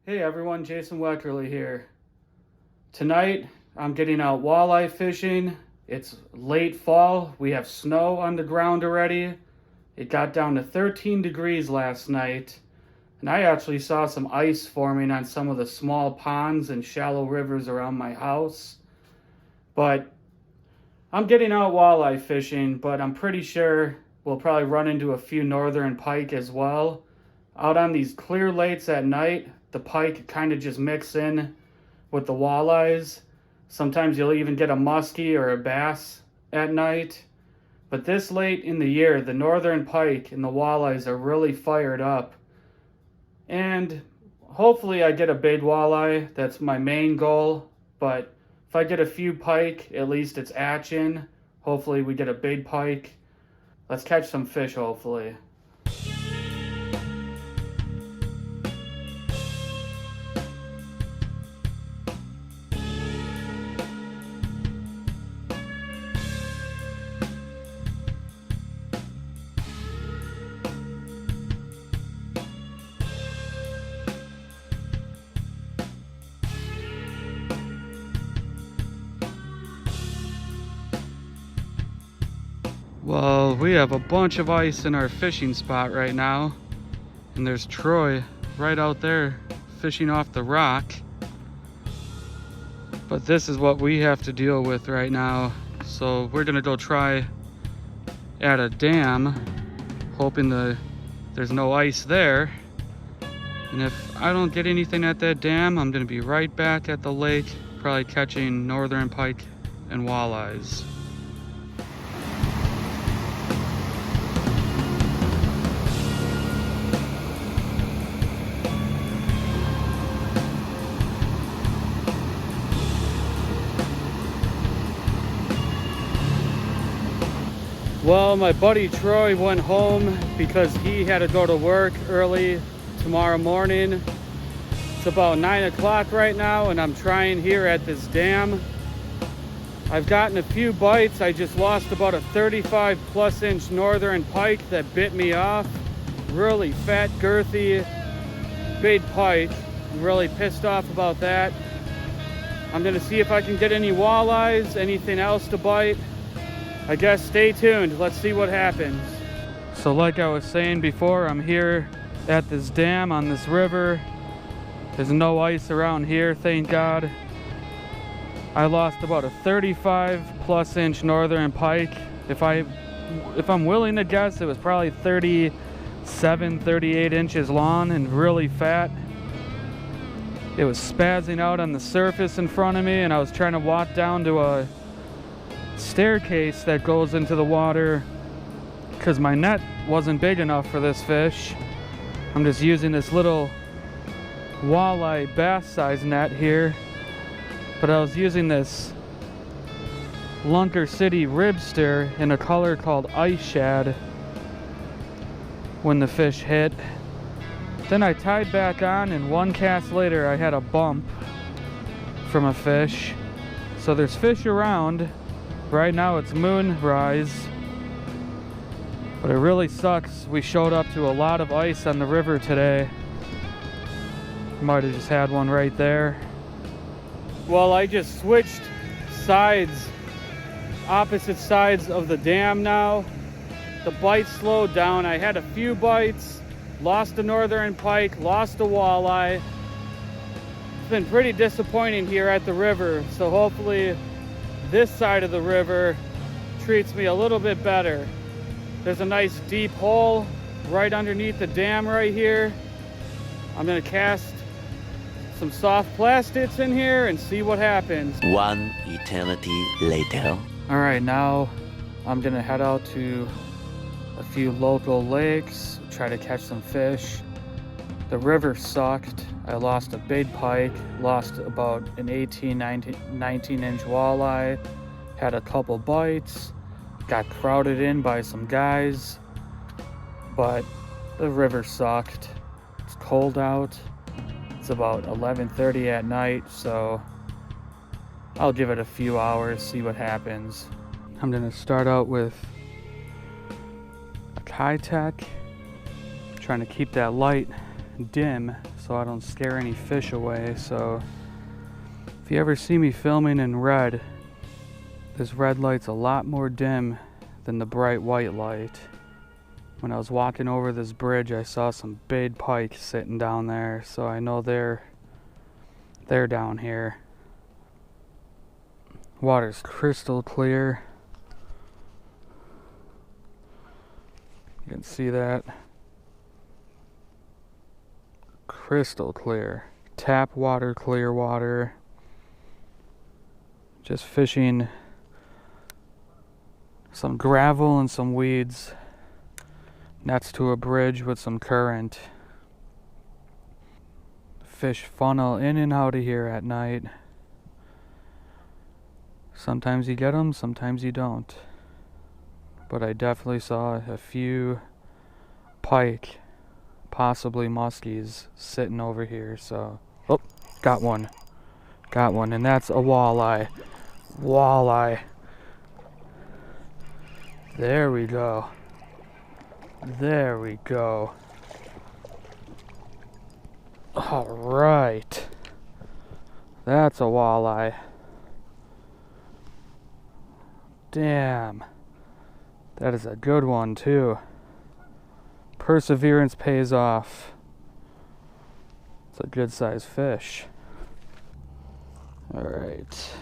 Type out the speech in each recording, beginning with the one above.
Hey everyone, Jason Weckerle here. Tonight, I'm getting out walleye fishing. It's late fall. We have snow on the ground already. It got down to 13 degrees last night. And I actually saw some ice forming on some of the small ponds and shallow rivers around my house. But I'm getting out walleye fishing, but I'm pretty sure we'll probably run into a few northern pike as well. Out on these clear lakes at night, the pike kind of just mix in with the walleyes. Sometimes you'll even get a muskie or a bass at night. But this late in the year, the northern pike and the walleyes are really fired up. And hopefully I get a big walleye. That's my main goal. But if I get a few pike, at least it's action. Hopefully we get a big pike. Let's catch some fish, hopefully. Well, we have a bunch of ice in our fishing spot right now, and there's Troy right out there fishing off the rock. But this is what we have to deal with right now. So we're gonna go try at a dam, hoping there's no ice there. And if I don't get anything at that dam, I'm gonna be right back at the lake, probably catching northern pike and walleyes. Well, my buddy Troy went home because he had to go to work early tomorrow morning. It's about 9 o'clock right now, and I'm trying here at this dam. I've gotten a few bites. I just lost about a 35 plus inch northern pike that bit me off. Really fat, girthy, big pike. I'm really pissed off about that. I'm gonna see if I can get any walleyes, anything else to bite. I guess stay tuned. Let's see what happens. So like I was saying before, I'm here at this dam on this river. There's no ice around here, thank God. I lost about a 35 plus inch northern pike. If I'm willing to guess, it was probably 37, 38 inches long and really fat. It was spazzing out on the surface in front of me, and I was trying to walk down to a staircase that goes into the water because my net wasn't big enough for this fish. I'm just using this little walleye bass size net here, but I was using this Lunker City ribster in a color called ice shad when the fish hit. Then I tied back on, and one cast later I had a bump from a fish. So there's fish around. Right now it's moonrise, but it really sucks. We showed up to a lot of ice on the river today. Might have just had one right there. Well, I just switched sides, opposite sides of the dam now. The bites slowed down. I had a few bites, lost a northern pike, lost a walleye. It's been pretty disappointing here at the river, so hopefully this side of the river treats me a little bit better. There's a nice deep hole right underneath the dam right here. I'm gonna cast some soft plastics in here and see what happens. One eternity later. All right, now I'm gonna head out to a few local lakes, try to catch some fish. The river sucked. I lost a big pike, lost about an 18, 19 inch walleye, had a couple bites, got crowded in by some guys, but the river sucked. It's cold out. It's about 11:30 at night, so I'll give it a few hours, see what happens. I'm gonna start out with a high tech, trying to keep that light dim so I don't scare any fish away. So if you ever see me filming in red, this red light's a lot more dim than the bright white light. When I was walking over this bridge, I saw some big pike sitting down there, so I know they're down here. Water's crystal clear. You can see that. Crystal clear. Tap water, clear water. Just fishing some gravel and some weeds next to a bridge with some current. Fish funnel in and out of here at night. Sometimes you get them, sometimes you don't. But I definitely saw a few pike, possibly muskies, sitting over here. So, oh, got one, and that's a walleye. Walleye. There we go. There we go. All right. That's a walleye. Damn. That is a good one too. Perseverance pays off. It's a good sized fish. All right.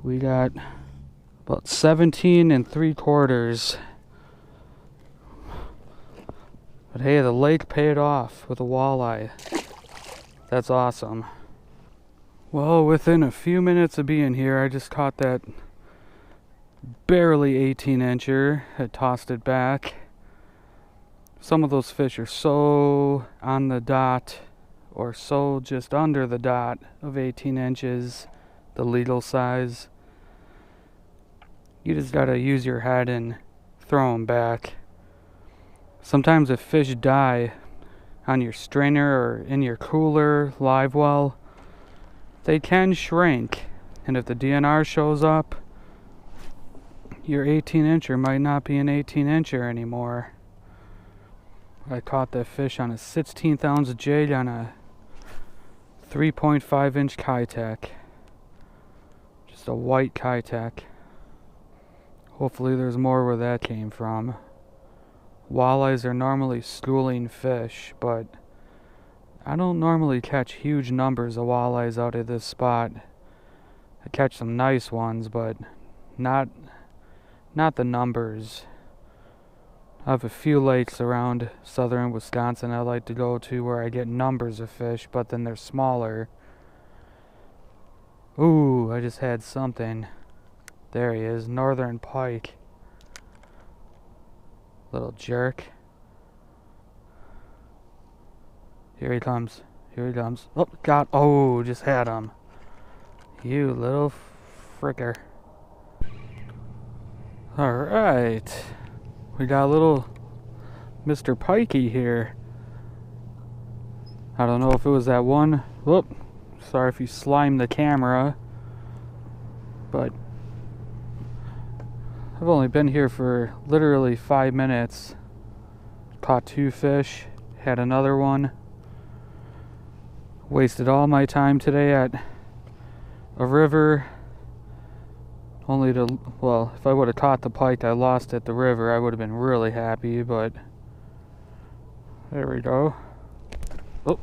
We got about 17 3/4. But hey, the lake paid off with a walleye. That's awesome. Well, within a few minutes of being here, I just caught that barely 18-incher. I tossed it back. Some of those fish are so on the dot or so just under the dot of 18 inches, the legal size. You just gotta use your head and throw them back. Sometimes if fish die on your strainer or in your cooler, live well, they can shrink. And if the DNR shows up, your 18-incher might not be an 18-incher anymore. I caught that fish on a 16th ounce jig on a 3.5-inch Kitech. Just a white Kitech. Hopefully there's more where that came from. Walleyes are normally schooling fish, but I don't normally catch huge numbers of walleyes out of this spot. I catch some nice ones, but not the numbers. I have a few lakes around southern Wisconsin I like to go to where I get numbers of fish, but then they're smaller. Ooh, I just had something. There he is, northern pike. Little jerk. Here he comes. Here he comes. Oh, God. Oh, just had him. You little fricker. Alright. We got a little Mr. Pikey here. I don't know if it was that one. Whoop. Sorry if you slimed the camera. But I've only been here for literally 5 minutes. Caught 2 fish. Had another one. Wasted all my time today at a river. Only to, well, if I would have caught the pike I lost at the river, I would have been really happy, but there we go. Oh,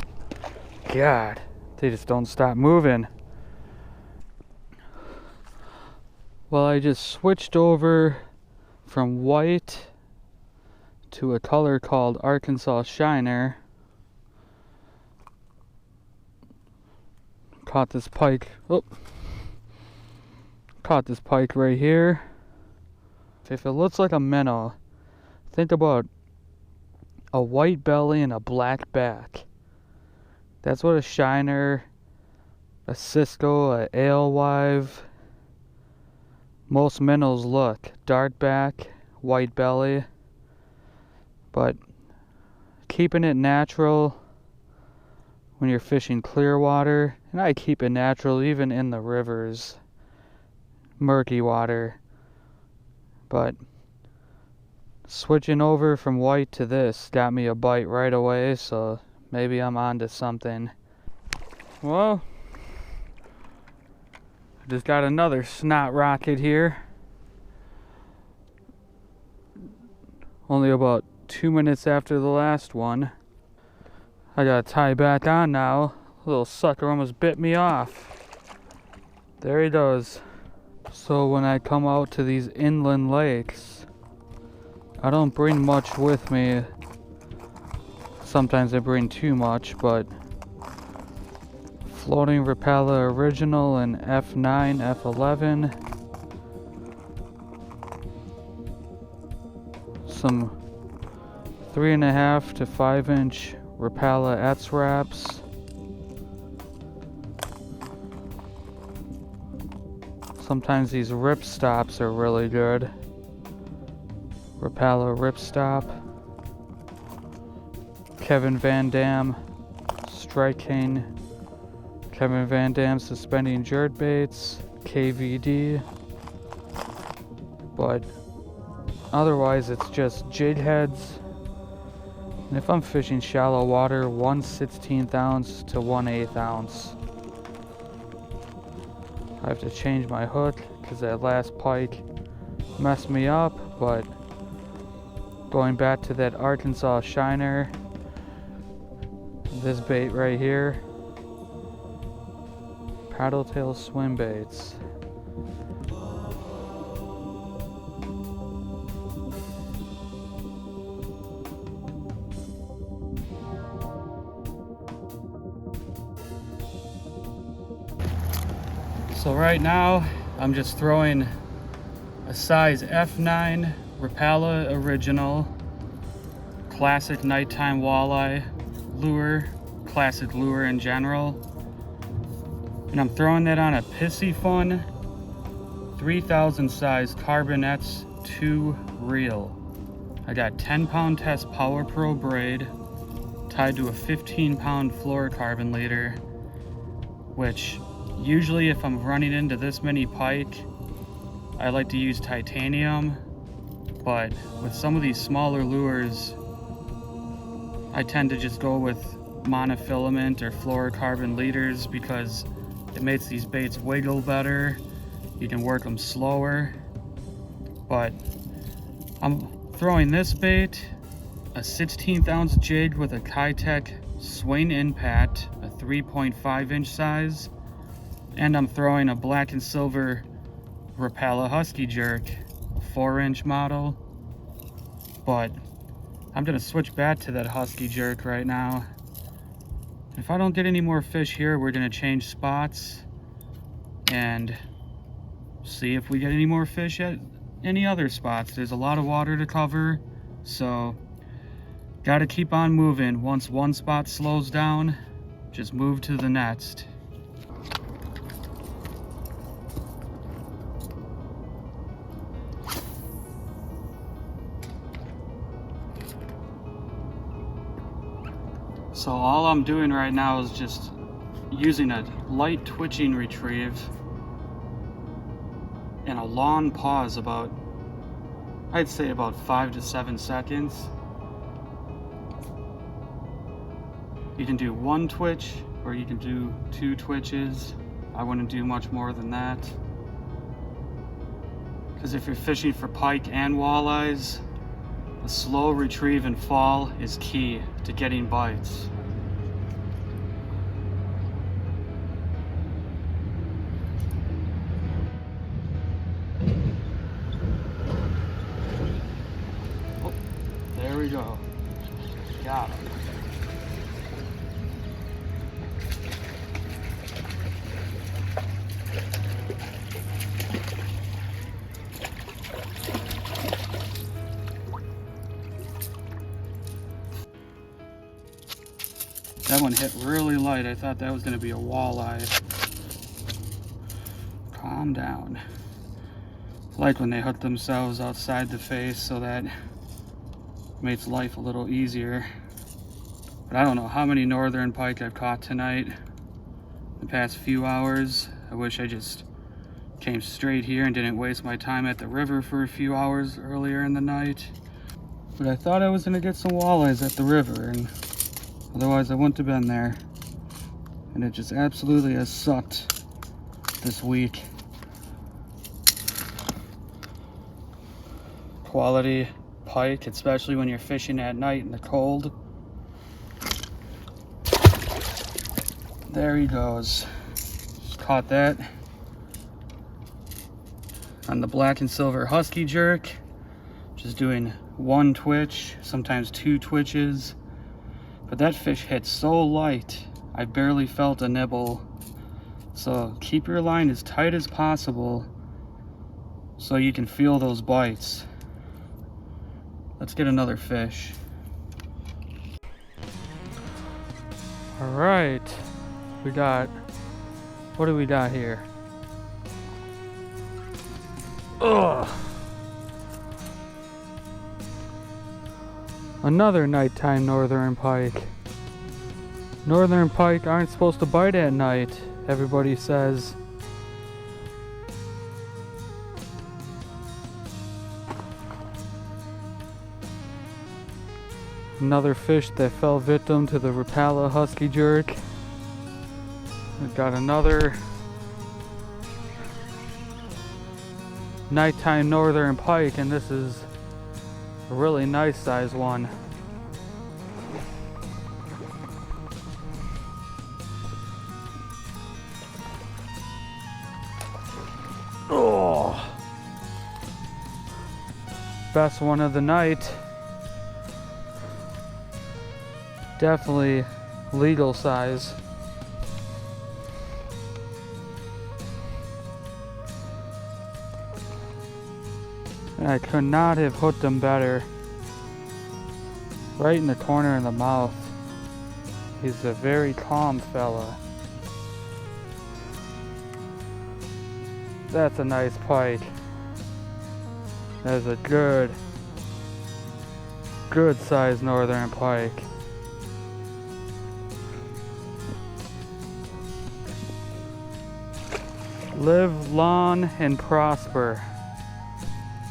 God, they just don't stop moving. Well, I just switched over from white to a color called Arkansas Shiner. Caught this pike. Oh. Caught this pike right here. If it looks like a minnow, think about a white belly and a black back. That's what a shiner, a Cisco, a alewife, most minnows look. Dark back, white belly. But keeping it natural when you're fishing clear water, and I keep it natural even in the rivers. Murky water, but switching over from white to this got me a bite right away, so maybe I'm onto something. Well, I just got another snot rocket here. Only about 2 minutes after the last one. I gotta tie back on now. Little sucker almost bit me off. There he goes. So when I come out to these inland lakes, I don't bring much with me. Sometimes I bring too much, but floating Weckerle original in F9, F11. Some 3.5 to 5 inch Weckerle Etz wraps. Sometimes these rip stops are really good. Weckerle rip stop. Kevin Van Dam Strike King. Kevin Van Dam suspending jerk baits. KVD. But otherwise it's just jig heads. And if I'm fishing shallow water, 1/16 ounce to 1/8 ounce. I have to change my hook because that last pike messed me up, but going back to that Arkansas shiner, this bait right here, paddle tail swim baits. So right now, I'm just throwing a size F9 Weckerle Original classic nighttime walleye lure, classic lure in general. And I'm throwing that on a Pissy Fun 3000 size Carbon Etz 2 reel. I got 10-pound test Power Pro braid tied to a 15-pound fluorocarbon leader, which usually if I'm running into this many pike, I like to use titanium, but with some of these smaller lures, I tend to just go with monofilament or fluorocarbon leaders because it makes these baits wiggle better. You can work them slower. But I'm throwing this bait, a 16th ounce jig with a Kitech Swing Impact, a 3.5 inch size. And I'm throwing a black and silver Weckerle Husky Jerk, a 4-inch model. But I'm gonna switch back to that Husky Jerk right now. If I don't get any more fish here, we're gonna change spots and see if we get any more fish at any other spots. There's a lot of water to cover, so gotta keep on moving. Once one spot slows down, just move to the next. So all I'm doing right now is just using a light twitching retrieve and a long pause, I'd say about 5 to 7 seconds. You can do one twitch or you can do 2 twitches. I wouldn't do much more than that, because if you're fishing for pike and walleyes, a slow retrieve and fall is key to getting bites. Oh, there we go. Got it. That one hit really light. I thought that was going to be a walleye. Calm down. I like when they hook themselves outside the face, so that makes life a little easier. But I don't know how many northern pike I've caught tonight. The past few hours. I wish I just came straight here and didn't waste my time at the river for a few hours earlier in the night. But I thought I was going to get some walleyes at the river, and Otherwise I wouldn't have been there. And it just absolutely has sucked this week. Quality pike, especially when you're fishing at night in the cold. There he goes. Just caught that on the black and silver husky jerk. Just doing one twitch, sometimes two twitches. But that fish hit so light, I barely felt a nibble. So keep your line as tight as possible so you can feel those bites. Let's get another fish. All right, what do we got here? Ugh. Another nighttime northern pike. Northern pike aren't supposed to bite at night, everybody says. Another fish that fell victim to the Weckerle husky jerk. We've got another nighttime northern pike, and this is a really nice size one. Oh, best one of the night. Definitely legal size. I could not have hooked him better. Right in the corner of the mouth. He's a very calm fella. That's a nice pike. That's a good sized northern pike. Live long and prosper.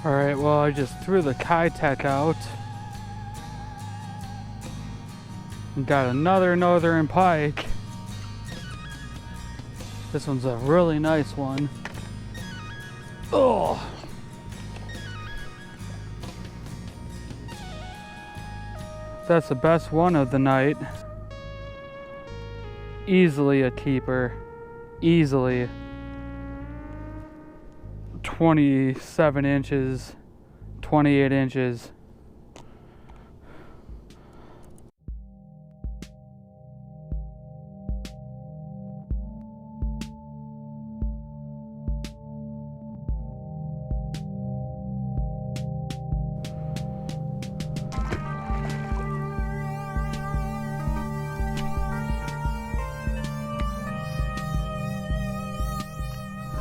Alright, well, I just threw the PIKE out and got another northern pike. This one's a really nice one. Oh, that's the best one of the night. Easily a keeper. Easily. 27 inches, 28 inches.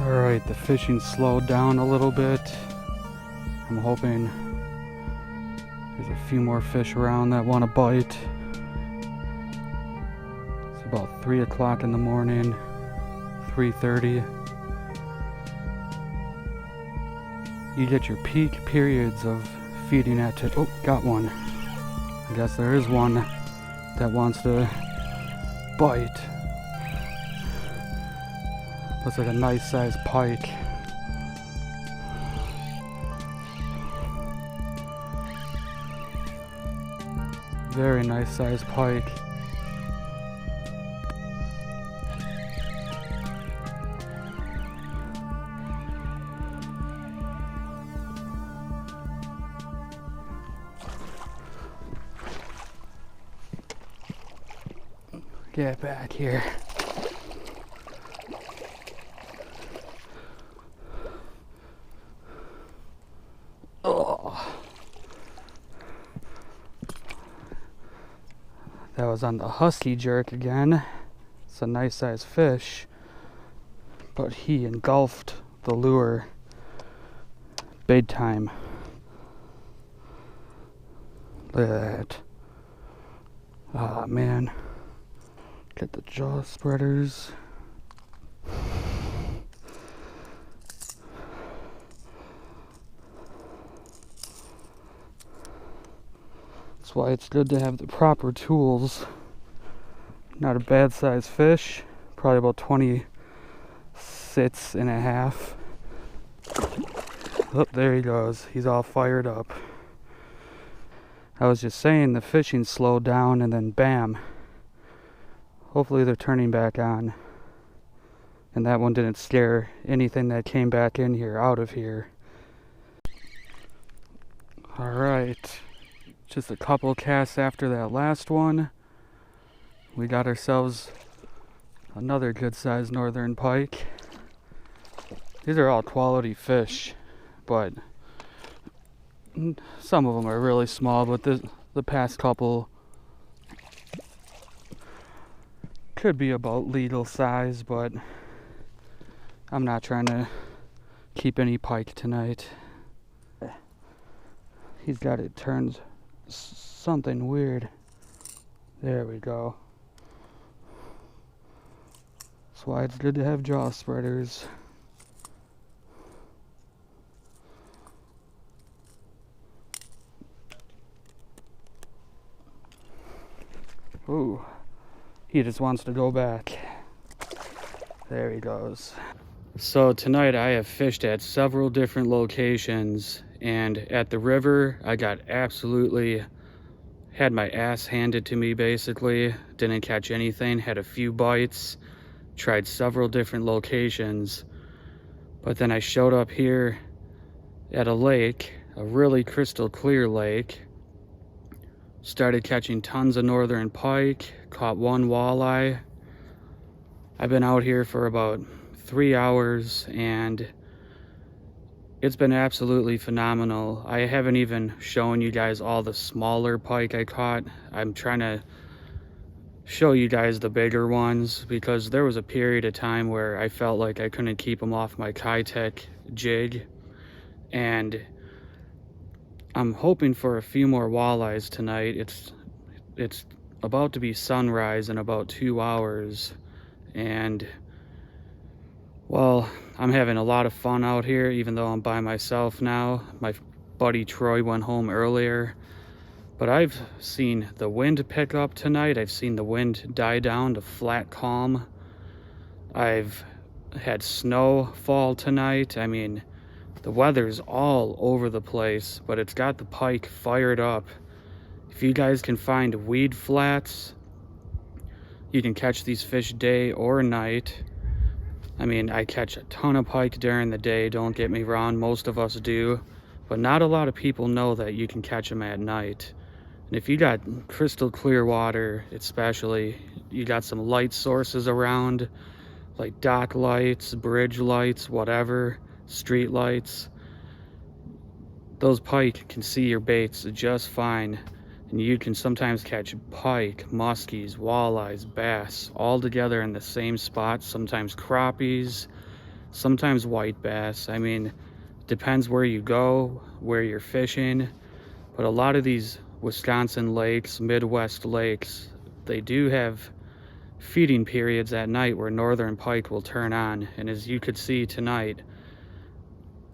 Alright, the fishing slowed down a little bit. I'm hoping there's a few more fish around that want to bite. It's about 3 o'clock in the morning, 3:30. You get your peak periods of feeding at oh, got one. I guess there is one that wants to bite. Looks like a nice sized pike. Very nice sized pike. Get back here. Oh. That was on the husky jerk again. It's a nice sized fish, but he engulfed the lure big time. Look at that. Ah, man. Get the jaw spreaders. That's why it's good to have the proper tools Not a bad size fish, probably about 26.5. Oh, there he goes. He's all fired up. I was just saying the fishing slowed down and then bam. Hopefully they're turning back on. And that one didn't scare anything that came back in here out of here. Alright. Just a couple casts after that last one. We got ourselves another good sized northern pike. These are all quality fish, but some of them are really small, but the past couple could be about legal size, but I'm not trying to keep any pike tonight. He's got it turned something weird. There we go. That's why it's good to have jaw spreaders. Ooh, he just wants to go back. There he goes. So tonight I have fished at several different locations, and at the river I got absolutely had my ass handed to me basically. Didn't catch anything, had a few bites, tried several different locations, but then I showed up here at a lake, a really crystal clear lake. Started catching tons of northern pike, caught one walleye. I've been out here for about 3 hours and it's been absolutely phenomenal. I haven't even shown you guys all the smaller pike I caught. I'm trying to show you guys the bigger ones because there was a period of time where I felt like I couldn't keep them off my PIKE jig, and I'm hoping for a few more walleyes tonight. It's about to be sunrise in about 2 hours, and well, I'm having a lot of fun out here even though I'm by myself now. My buddy Troy went home earlier, but I've seen the wind pick up tonight. I've seen the wind die down to flat calm. I've had snow fall tonight. I mean, the weather's all over the place, but it's got the pike fired up. If you guys can find weed flats, you can catch these fish day or night. I mean, I catch a ton of pike during the day, don't get me wrong, most of us do, but not a lot of people know that you can catch them at night. And if you got crystal clear water, especially, you got some light sources around, like dock lights, bridge lights, whatever, street lights, those pike can see your baits just fine. And you can sometimes catch pike, muskies, walleyes, bass, all together in the same spot. Sometimes crappies, sometimes white bass. I mean, depends where you go, where you're fishing. But a lot of these Wisconsin lakes, Midwest lakes, they do have feeding periods at night where northern pike will turn on. And as you could see tonight,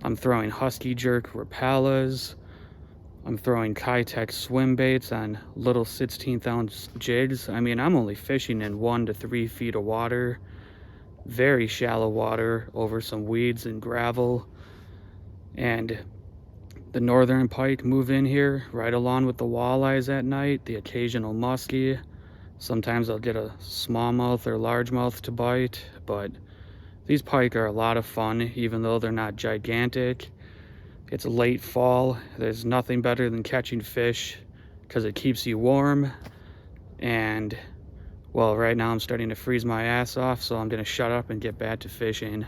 I'm throwing husky jerk Rapalas. I'm throwing Kitech swim baits on little 16th ounce jigs. I mean, I'm only fishing in 1 to 3 feet of water, very shallow water over some weeds and gravel. And the northern pike move in here right along with the walleyes at night, the occasional muskie. Sometimes I'll get a smallmouth or largemouth to bite, but these pike are a lot of fun, even though they're not gigantic. It's late fall. There's nothing better than catching fish because it keeps you warm. And, well, right now I'm starting to freeze my ass off, so I'm going to shut up and get back to fishing.